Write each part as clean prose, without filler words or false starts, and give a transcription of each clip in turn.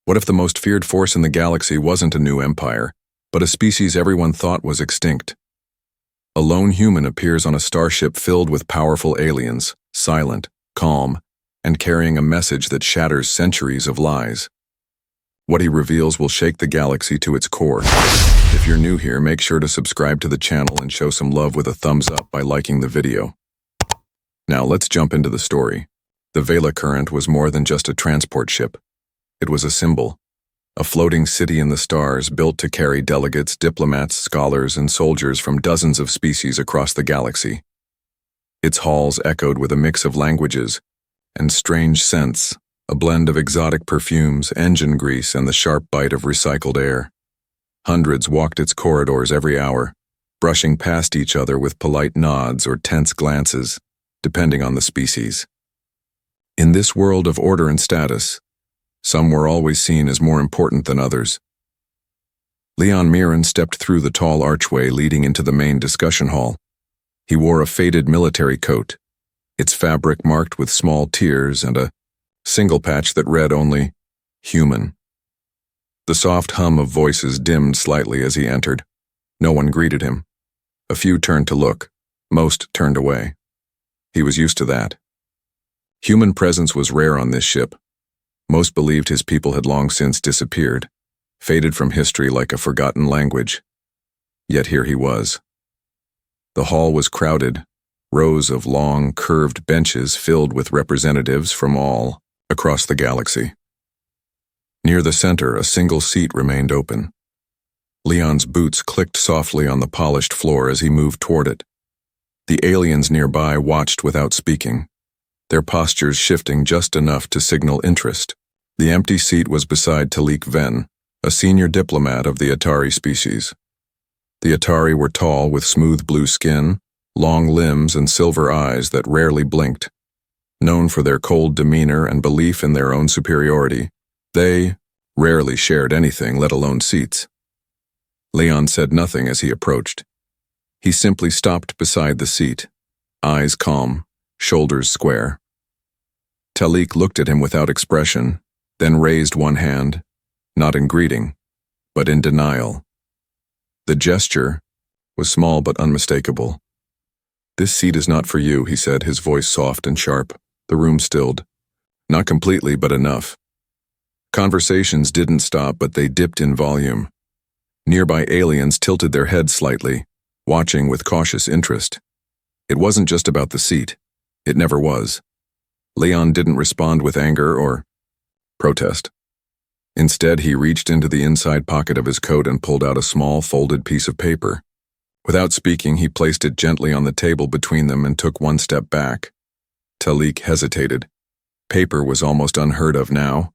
What if the most feared force in the galaxy wasn't a new empire, but a species everyone thought was extinct? A lone human appears on a starship filled with powerful aliens, silent, calm, and carrying a message that shatters centuries of lies. What he reveals will shake the galaxy to its core. If you're new here, make sure to subscribe to the channel and show some love with a thumbs up by liking the video. Now let's jump into the story. The Vela Current was more than just a transport ship. It was a symbol, a floating city in the stars built to carry delegates, diplomats, scholars, and soldiers from dozens of species across the galaxy. Its halls echoed with a mix of languages and strange scents, a blend of exotic perfumes, engine grease, and the sharp bite of recycled air. Hundreds walked its corridors every hour, brushing past each other with polite nods or tense glances, depending on the species. In this world of order and status, some were always seen as more important than others. Leon Mirren stepped through the tall archway leading into the main discussion hall. He wore a faded military coat, its fabric marked with small tears and a single patch that read only, "Human." The soft hum of voices dimmed slightly as he entered. No one greeted him. A few turned to look. Most turned away. He was used to that. Human presence was rare on this ship. Most believed his people had long since disappeared, faded from history like a forgotten language. Yet here he was. The hall was crowded, rows of long, curved benches filled with representatives from all across the galaxy. Near the center, a single seat remained open. Leon's boots clicked softly on the polished floor as he moved toward it. The aliens nearby watched without speaking, their postures shifting just enough to signal interest. The empty seat was beside Talik Ven, a senior diplomat of the Atari species. The Atari were tall with smooth blue skin, long limbs, and silver eyes that rarely blinked. Known for their cold demeanor and belief in their own superiority, they rarely shared anything, let alone seats. Leon said nothing as he approached. He simply stopped beside the seat, eyes calm, shoulders square. Talik looked at him without expression, then raised one hand, not in greeting, but in denial. The gesture was small but unmistakable. "This seat is not for you," he said, his voice soft and sharp. The room stilled. Not completely, but enough. Conversations didn't stop, but they dipped in volume. Nearby aliens tilted their heads slightly, watching with cautious interest. It wasn't just about the seat. It never was. Leon didn't respond with anger or protest. Instead, he reached into the inside pocket of his coat and pulled out a small, folded piece of paper. Without speaking, he placed it gently on the table between them and took one step back. Talik hesitated. Paper was almost unheard of now.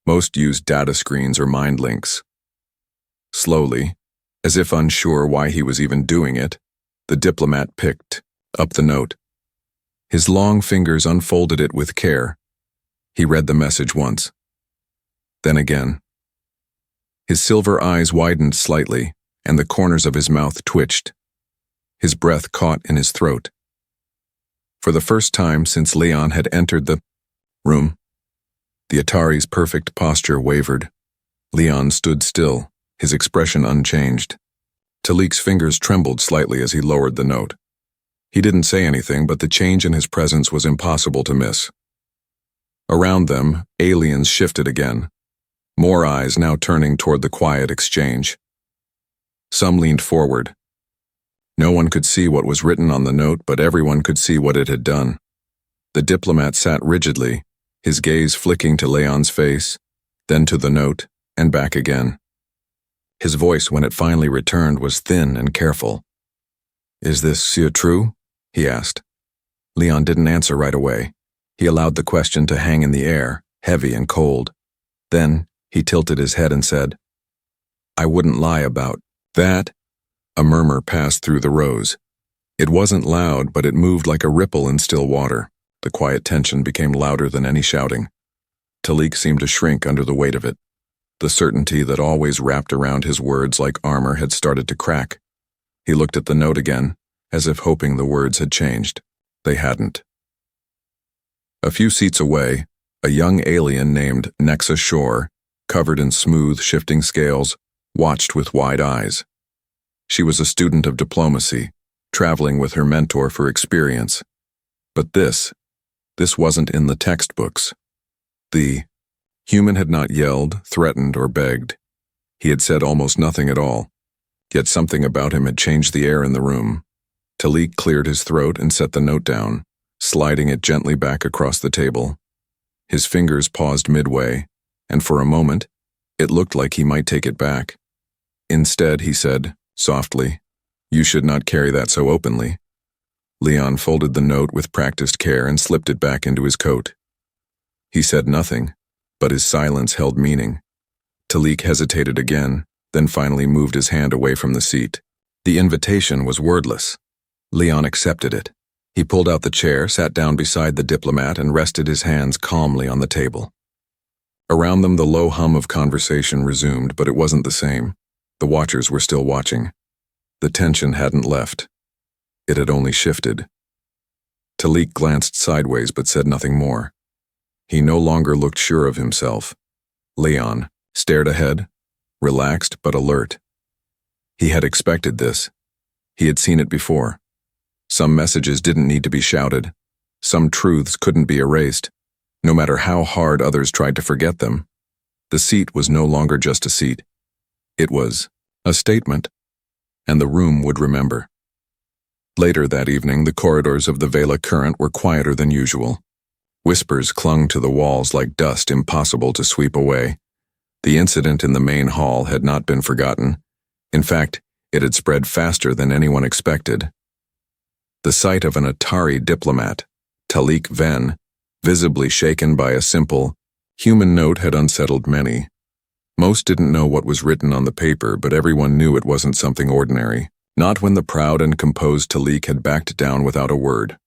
Most used data screens or mind links. Slowly, as if unsure why he was even doing it, the diplomat picked up the note. His long fingers unfolded it with care. He read the message once. Then again. His silver eyes widened slightly, and the corners of his mouth twitched. His breath caught in his throat. For the first time since Leon had entered the room, the Atari's perfect posture wavered. Leon stood still, his expression unchanged. Talik's fingers trembled slightly as he lowered the note. He didn't say anything, but the change in his presence was impossible to miss. Around them, aliens shifted again, more eyes now turning toward the quiet exchange. Some leaned forward. No one could see what was written on the note, but everyone could see what it had done. The diplomat sat rigidly, his gaze flicking to Leon's face, then to the note, and back again. His voice, when it finally returned, was thin and careful. "Is this true?" he asked. Leon didn't answer right away. He allowed the question to hang in the air, heavy and cold. Then he tilted his head and said, "I wouldn't lie about that." A murmur passed through the rows. It wasn't loud, but it moved like a ripple in still water. The quiet tension became louder than any shouting. Talik seemed to shrink under the weight of it. The certainty that always wrapped around his words like armor had started to crack. He looked at the note again, as if hoping the words had changed. They hadn't. A few seats away, a young alien named Nexa Shore covered in smooth, shifting scales, watched with wide eyes. She was a student of diplomacy, traveling with her mentor for experience. But this wasn't in the textbooks. The human had not yelled, threatened, or begged. He had said almost nothing at all, yet something about him had changed the air in the room. Talik cleared his throat and set the note down, sliding it gently back across the table. His fingers paused midway, and for a moment, it looked like he might take it back. Instead, he said, softly, "You should not carry that so openly." Leon folded the note with practiced care and slipped it back into his coat. He said nothing, but his silence held meaning. Talik hesitated again, then finally moved his hand away from the seat. The invitation was wordless. Leon accepted it. He pulled out the chair, sat down beside the diplomat, and rested his hands calmly on the table. Around them, the low hum of conversation resumed, but it wasn't the same. The watchers were still watching. The tension hadn't left. It had only shifted. Talik glanced sideways but said nothing more. He no longer looked sure of himself. Leon stared ahead, relaxed but alert. He had expected this. He had seen it before. Some messages didn't need to be shouted. Some truths couldn't be erased, no matter how hard others tried to forget them. The seat was no longer just a seat. It was a statement, and the room would remember. Later that evening, the corridors of the Vela Current were quieter than usual. Whispers clung to the walls like dust impossible to sweep away. The incident in the main hall had not been forgotten. In fact, it had spread faster than anyone expected. The sight of an Atari diplomat, Talik Ven, visibly shaken by a simple, human note had unsettled many. Most didn't know what was written on the paper, but everyone knew it wasn't something ordinary. Not when the proud and composed Talik had backed down without a word.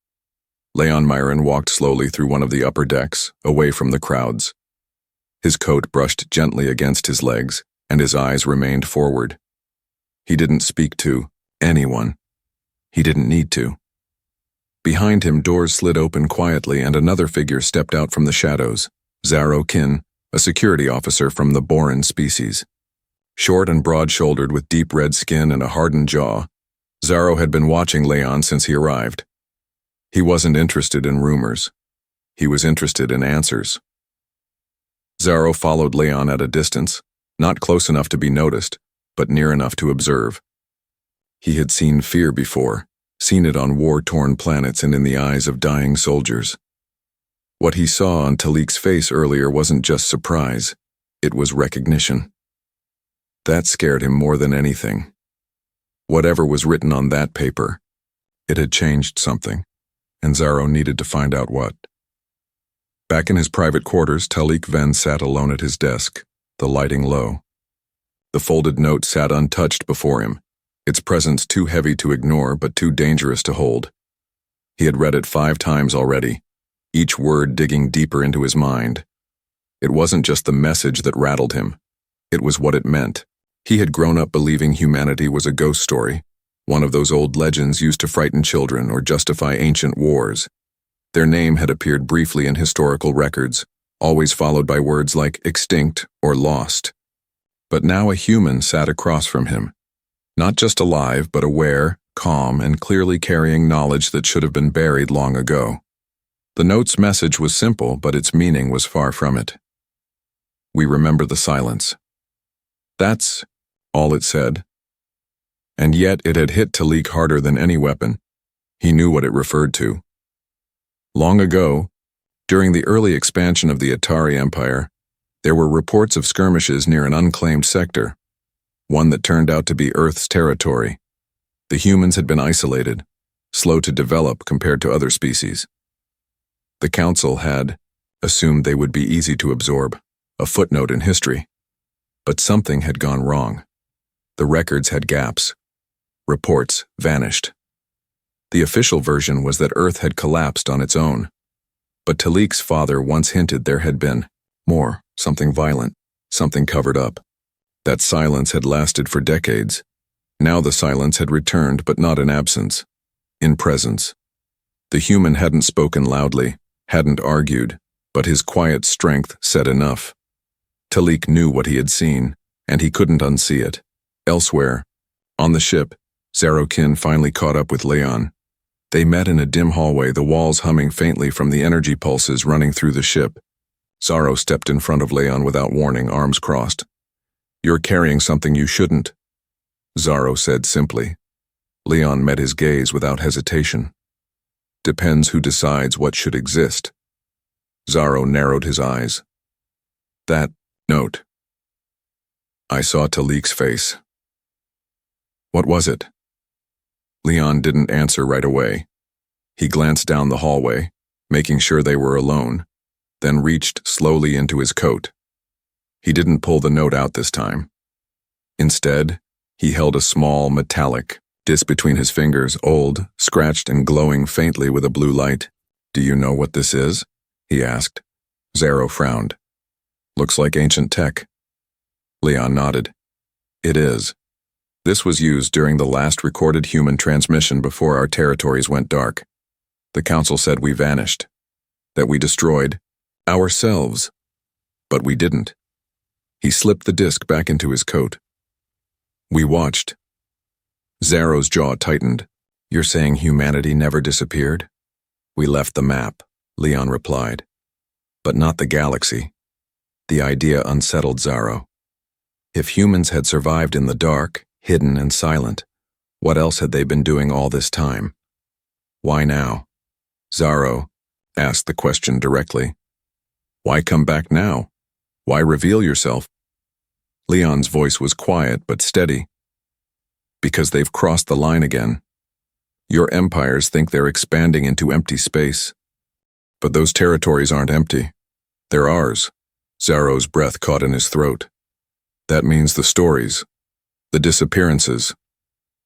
Leon Myron walked slowly through one of the upper decks, away from the crowds. His coat brushed gently against his legs, and his eyes remained forward. He didn't speak to anyone. He didn't need to. Behind him, doors slid open quietly, and another figure stepped out from the shadows, Zaro Kin, a security officer from the Boran species. Short and broad-shouldered with deep red skin and a hardened jaw, Zaro had been watching Leon since he arrived. He wasn't interested in rumors. He was interested in answers. Zaro followed Leon at a distance, not close enough to be noticed, but near enough to observe. He had seen fear before, seen it on war-torn planets and in the eyes of dying soldiers. What he saw on Talik's face earlier wasn't just surprise, it was recognition. That scared him more than anything. Whatever was written on that paper, it had changed something, and Zaro needed to find out what. Back in his private quarters, Talik Ven sat alone at his desk, the lighting low. The folded note sat untouched before him, its presence too heavy to ignore but too dangerous to hold. He had read it 5 times already, each word digging deeper into his mind. It wasn't just the message that rattled him, it was what it meant. He had grown up believing humanity was a ghost story, one of those old legends used to frighten children or justify ancient wars. Their name had appeared briefly in historical records, always followed by words like extinct or lost. But now a human sat across from him, not just alive but aware, calm, and clearly carrying knowledge that should have been buried long ago. The note's message was simple, but its meaning was far from it. We remember the silence. That's all it said. And yet it had hit Talik harder than any weapon. He knew what it referred to. Long ago, during the early expansion of the Atari Empire, there were reports of skirmishes near an unclaimed sector, one that turned out to be Earth's territory. The humans had been isolated, slow to develop compared to other species. The Council had assumed they would be easy to absorb, a footnote in history. But something had gone wrong. The records had gaps. Reports vanished. The official version was that Earth had collapsed on its own. But Talik's father once hinted there had been more, something violent, something covered up. That silence had lasted for decades. Now the silence had returned, but not in absence, in presence. The human hadn't spoken loudly, hadn't argued, but his quiet strength said enough. Talik knew what he had seen, and he couldn't unsee it. Elsewhere, on the ship, Zarokin finally caught up with Leon. They met in a dim hallway, the walls humming faintly from the energy pulses running through the ship. Zaro stepped in front of Leon without warning, arms crossed. "You're carrying something you shouldn't," Zaro said simply. Leon met his gaze without hesitation. "Depends who decides what should exist." Zaro narrowed his eyes. "That note." I saw Talik's face. "What was it?" Leon didn't answer right away. He glanced down the hallway, making sure they were alone, then reached slowly into his coat. He didn't pull the note out this time. Instead, he held a small, metallic disc between his fingers, old, scratched and glowing faintly with a blue light. "Do you know what this is?" he asked. Zaro frowned. "Looks like ancient tech." Leon nodded. "It is. This was used during the last recorded human transmission before our territories went dark. The council said we vanished, that we destroyed ourselves, but we didn't." He slipped the disc back into his coat. "We watched." Zaro's jaw tightened. "You're saying humanity never disappeared?" "We left the map," Leon replied. "But not the galaxy." The idea unsettled Zaro. If humans had survived in the dark, hidden and silent, what else had they been doing all this time? "Why now?" Zaro asked the question directly. "Why come back now? Why reveal yourself?" Leon's voice was quiet but steady. "Because they've crossed the line again. Your empires think they're expanding into empty space. But those territories aren't empty. They're ours." Zaro's breath caught in his throat. "That means the stories, the disappearances,"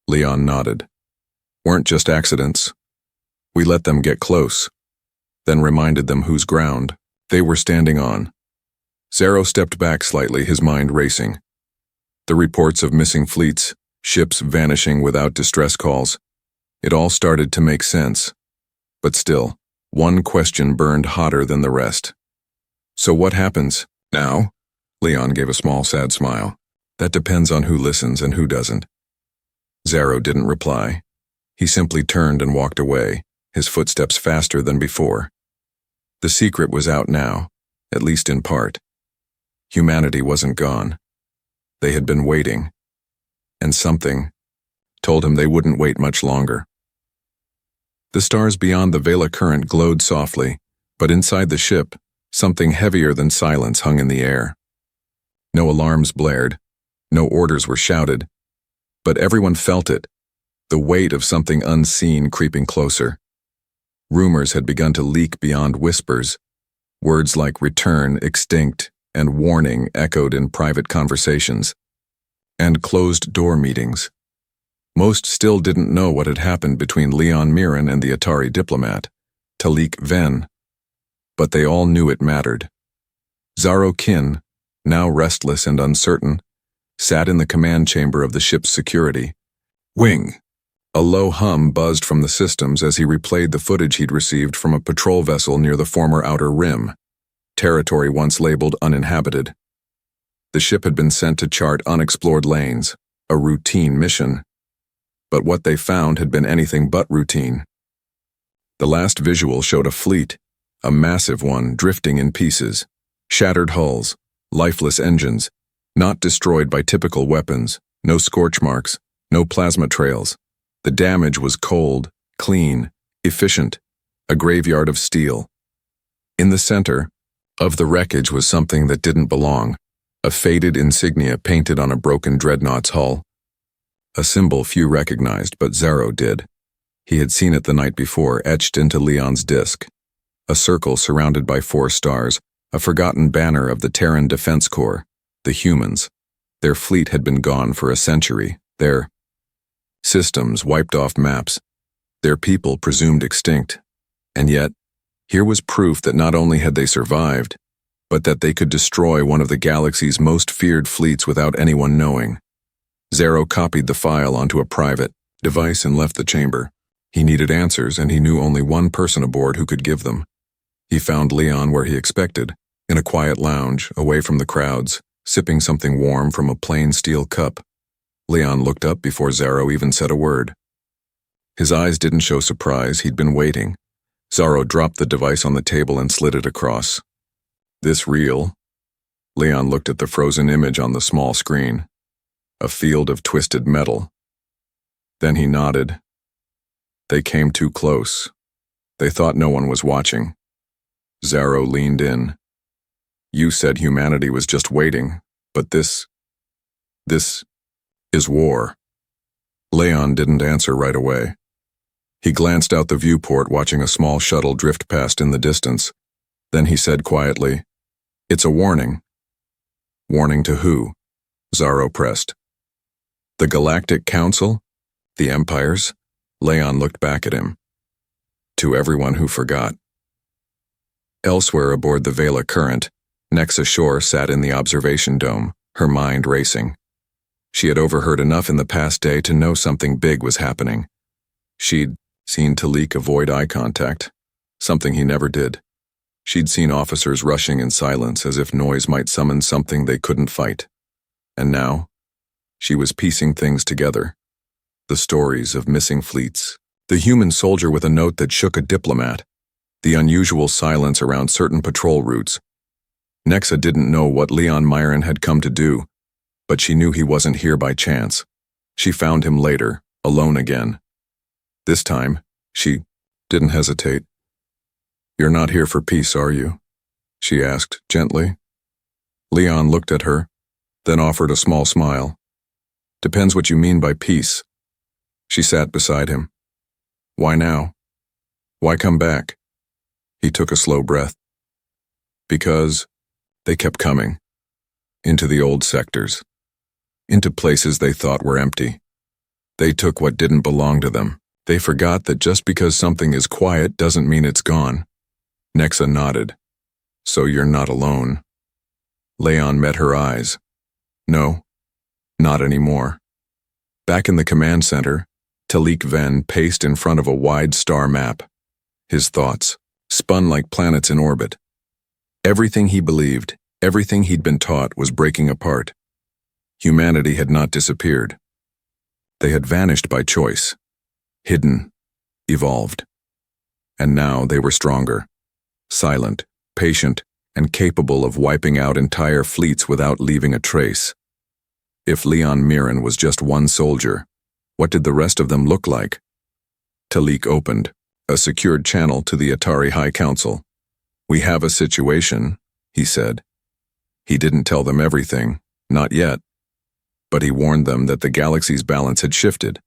Leon nodded, "weren't just accidents. We let them get close, then reminded them whose ground they were standing on." Zaro stepped back slightly, his mind racing. The reports of missing fleets, ships vanishing without distress calls. It all started to make sense. But still, one question burned hotter than the rest. "So what happens now?" Leon gave a small, sad smile. "That depends on who listens and who doesn't." Zaro didn't reply. He simply turned and walked away, his footsteps faster than before. The secret was out now, at least in part. Humanity wasn't gone. They had been waiting. And something told him they wouldn't wait much longer. The stars beyond the Vela current glowed softly, but inside the ship, something heavier than silence hung in the air. No alarms blared, no orders were shouted, but everyone felt it, the weight of something unseen creeping closer. Rumors had begun to leak beyond whispers. Words like return, extinct, and warning echoed in private conversations and closed-door meetings. Most still didn't know what had happened between Leon Mirren and the Atari diplomat, Talik Ven, but they all knew it mattered. Zaro Kin, now restless and uncertain, sat in the command chamber of the ship's security wing. A low hum buzzed from the systems as he replayed the footage he'd received from a patrol vessel near the former Outer Rim, territory once labeled uninhabited. The ship had been sent to chart unexplored lanes, a routine mission. But what they found had been anything but routine. The last visual showed a fleet, a massive one drifting in pieces, shattered hulls, lifeless engines, not destroyed by typical weapons, no scorch marks, no plasma trails. The damage was cold, clean, efficient, a graveyard of steel. In the center of the wreckage was something that didn't belong, a faded insignia painted on a broken dreadnought's hull. A symbol few recognized, but Zaro did. He had seen it the night before, etched into Leon's disc. A circle surrounded by 4 stars, a forgotten banner of the Terran Defense Corps, the humans. Their fleet had been gone for a century, their systems wiped off maps, their people presumed extinct. And yet, here was proof that not only had they survived, but that they could destroy one of the galaxy's most feared fleets without anyone knowing. Zaro copied the file onto a private device and left the chamber. He needed answers, and he knew only one person aboard who could give them. He found Leon where he expected, In a quiet lounge, away from the crowds, sipping something warm from a plain steel cup, Leon looked up before Zaro even said a word. His eyes didn't show surprise, he'd been waiting. Zaro dropped the device on the table and slid it across. This real? Leon looked at the frozen image on the small screen. A field of twisted metal. Then he nodded. They came too close. They thought no one was watching. Zaro leaned in. You said humanity was just waiting, but this is war. Leon didn't answer right away. He glanced out the viewport, watching a small shuttle drift past in the distance. Then he said quietly, "It's a warning." Warning to who? Zaro pressed. The Galactic Council? The Empires? Leon looked back at him. To everyone who forgot. Elsewhere aboard the Vela Current, Nexa Shore sat in the observation dome, her mind racing. She had overheard enough in the past day to know something big was happening. She'd seen Talik avoid eye contact, something he never did. She'd seen officers rushing in silence as if noise might summon something they couldn't fight. And now, she was piecing things together. The stories of missing fleets, the human soldier with a note that shook a diplomat, the unusual silence around certain patrol routes. Nexa didn't know what Leon Myron had come to do, but she knew he wasn't here by chance. She found him later, alone again. This time, she didn't hesitate. You're not here for peace, are you? She asked gently. Leon looked at her, then offered a small smile. Depends what you mean by peace. She sat beside him. Why now? Why come back? He took a slow breath. Because they kept coming. Into the old sectors. Into places they thought were empty. They took what didn't belong to them. They forgot that just because something is quiet doesn't mean it's gone. Nexa nodded. So you're not alone. Leon met her eyes. No, not anymore. Back in the command center, Talik Ven paced in front of a wide star map. His thoughts spun like planets in orbit. Everything he believed, everything he'd been taught was breaking apart. Humanity had not disappeared. They had vanished by choice. Hidden, evolved. And now they were stronger, silent, patient, and capable of wiping out entire fleets without leaving a trace. If Leon Myron was just one soldier, what did the rest of them look like? Talik opened a secured channel to the Atari High Council. We have a situation, he said. He didn't tell them everything, not yet, but he warned them that the galaxy's balance had shifted.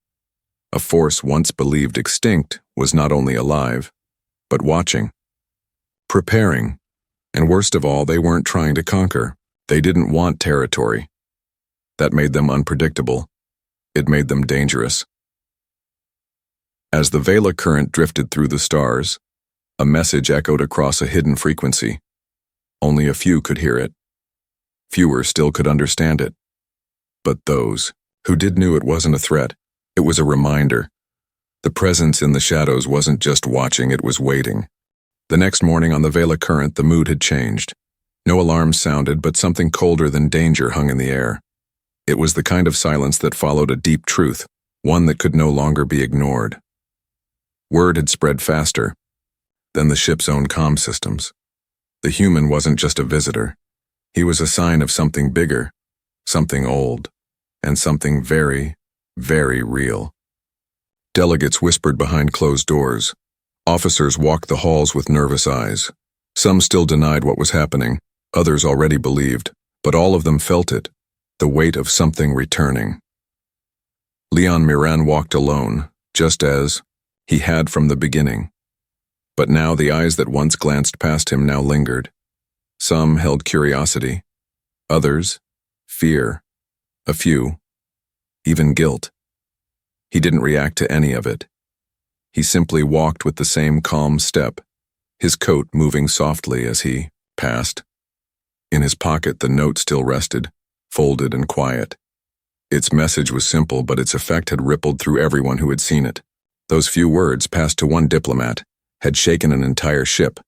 A force once believed extinct was not only alive, but watching, preparing, and worst of all, they weren't trying to conquer. They didn't want territory. That made them unpredictable. It made them dangerous. As the Vela current drifted through the stars, a message echoed across a hidden frequency. Only a few could hear it. Fewer still could understand it. But those who did knew it wasn't a threat. It was a reminder. The presence in the shadows wasn't just watching, it was waiting. The next morning on the Vela current, the mood had changed. No alarms sounded, but something colder than danger hung in the air. It was the kind of silence that followed a deep truth, one that could no longer be ignored. Word had spread faster than the ship's own comm systems. The human wasn't just a visitor. He was a sign of something bigger, something old, and something very, very real. Delegates whispered behind closed doors. Officers walked the halls with nervous eyes. Some still denied what was happening, others already believed, but all of them felt it, the weight of something returning. Leon Myron walked alone, just as he had from the beginning. But now the eyes that once glanced past him now lingered. Some held curiosity, others, fear, a few, even guilt. He didn't react to any of it. He simply walked with the same calm step, his coat moving softly as he passed. In his pocket, the note still rested, folded and quiet. Its message was simple, but its effect had rippled through everyone who had seen it. Those few words, passed to one diplomat, had shaken an entire ship.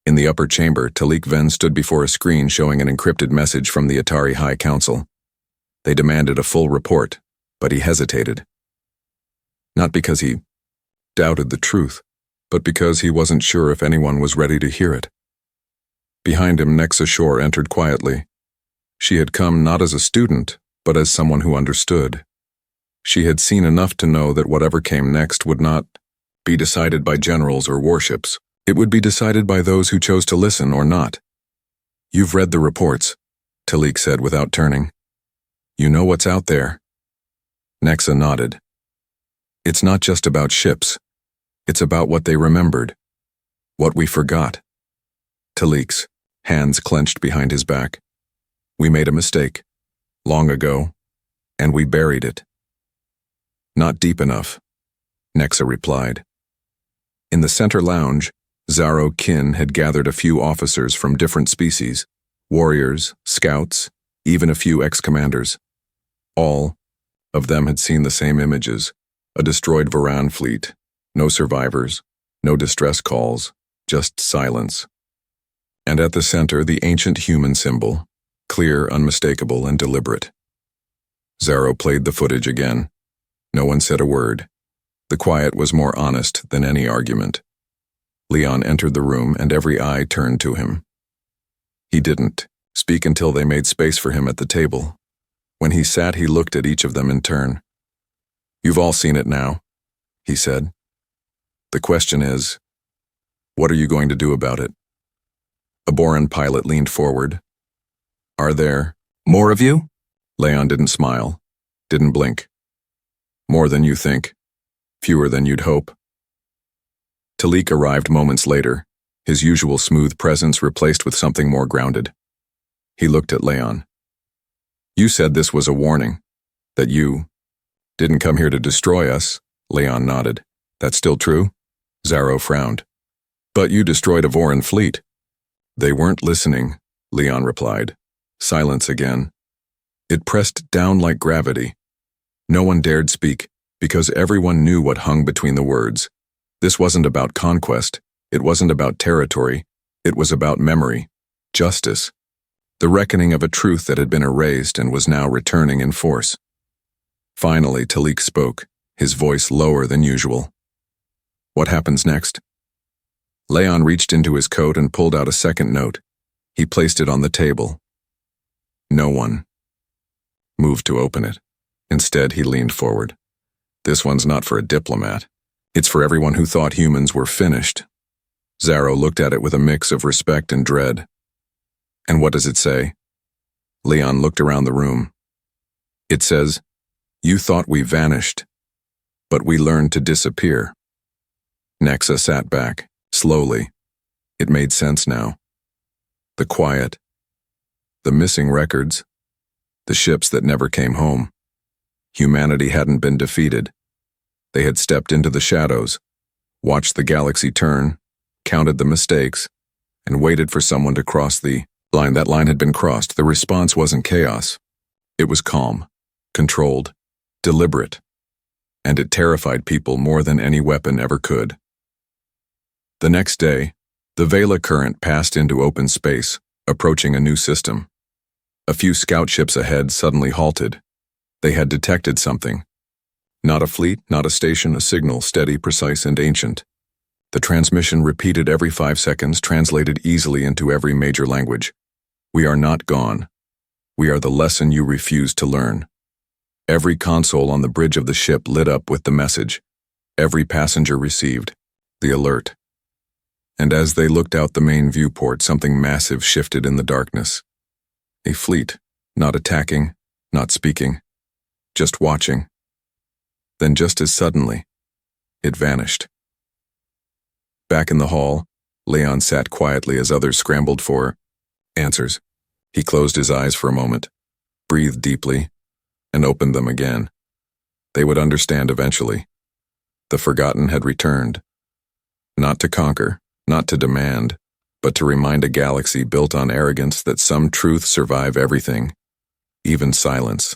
In the upper chamber, Talik Ven stood before a screen showing an encrypted message from the Atari High Council. They demanded a full report, but he hesitated. Not because he doubted the truth, but because he wasn't sure if anyone was ready to hear it. Behind him, Nexa Shore entered quietly. She had come not as a student, but as someone who understood. She had seen enough to know that whatever came next would not be decided by generals or warships. It would be decided by those who chose to listen or not. "You've read the reports," Talik said without turning. "You know what's out there." Nexa nodded. "It's not just about ships. It's about what they remembered. What we forgot." Talik's hands clenched behind his back. "We made a mistake. Long ago. And we buried it." "Not deep enough," Nexa replied. In the center lounge, Zaro Kin had gathered a few officers from different species, warriors, scouts, even a few ex-commanders. All of them had seen the same images, a destroyed Varan fleet, no survivors, no distress calls, just silence. And at the center, the ancient human symbol, clear, unmistakable, and deliberate. Zaro played the footage again. No one said a word. The quiet was more honest than any argument. Leon entered the room and every eye turned to him. He didn't speak until they made space for him at the table. When he sat, he looked at each of them in turn. "You've all seen it now," he said. "The question is, what are you going to do about it?" A Boran pilot leaned forward. "Are there more of you?" Leon didn't smile, didn't blink. "More than you think. Fewer than you'd hope." Talik arrived moments later, his usual smooth presence replaced with something more grounded. He looked at Leon. "You said this was a warning, that you didn't come here to destroy us." Leon nodded. "That's still true?" Zaro frowned. "But you destroyed a Voran fleet." "They weren't listening," Leon replied. Silence again. It pressed down like gravity. No one dared speak, because everyone knew what hung between the words. This wasn't about conquest. It wasn't about territory. It was about memory, justice, the reckoning of a truth that had been erased and was now returning in force. Finally, Talik spoke, his voice lower than usual. "What happens next?" Leon reached into his coat and pulled out a second note. He placed it on the table. No one moved to open it. Instead, he leaned forward. "This one's not for a diplomat. It's for everyone who thought humans were finished." Zaro looked at it with a mix of respect and dread. "And what does it say?" Leon looked around the room. "It says, you thought we vanished, but we learned to disappear." Nexa sat back, slowly. It made sense now. The quiet, the missing records, the ships that never came home. Humanity hadn't been defeated. They had stepped into the shadows, watched the galaxy turn, counted the mistakes, and waited for someone to cross the line. That line had been crossed. The response wasn't chaos. It was calm, controlled, deliberate, and it terrified people more than any weapon ever could. The next day, the Vela current passed into open space, approaching a new system. A few scout ships ahead suddenly halted. They had detected something. Not a fleet, not a station, a signal, steady, precise, and ancient. The transmission repeated every 5 seconds, translated easily into every major language. "We are not gone. We are the lesson you refused to learn." Every console on the bridge of the ship lit up with the message. Every passenger received the alert. And as they looked out the main viewport, something massive shifted in the darkness. A fleet, not attacking, not speaking, just watching. Then just as suddenly, it vanished. Back in the hall, Leon sat quietly as others scrambled for answers. He closed his eyes for a moment, breathed deeply, and opened them again. They would understand eventually. The forgotten had returned. Not to conquer, not to demand, but to remind a galaxy built on arrogance that some truths survive everything, even silence.